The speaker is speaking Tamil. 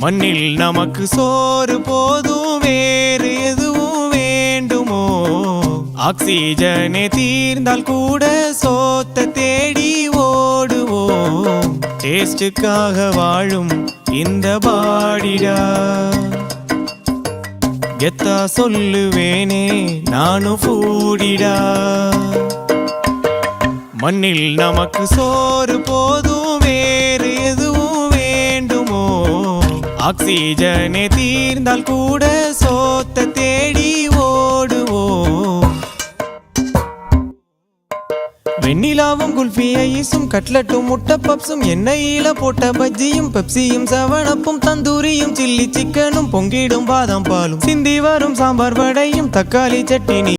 மண்ணில் நமக்கு சோறு போதும், வேறு எதுவும் வேண்டுமோ? ஆக்சிஜனே தீர்ந்தால் கூட சோத்த தேடி ஓடுவோம். டேஸ்டுக்காக வாழும் இந்த பாடிடா, கெத்தா சொல்லுவேனே நானும் ஃபூடிடா. மண்ணில் நமக்கு சோறு போதும், வேறு எதுவும் வேண்டுமோ? ஆக்சிஜனே தீர்ந்தால் கூட சோத்த தேடி ஓடுவோம். வெண்ணிலாவும் குல்ஃபி ஐஸும் கட்லட்டும் முட்டை பப்ஸும் எண்ணெயில போட்ட பஜ்ஜியும் பெப்சியும் சவனப்பும் தந்தூரியும் சில்லி சிக்கனும் பொங்கிடும் பாதாம் பாலும் சிந்தி வரும் சாம்பார் வடையும் தக்காளி சட்டினி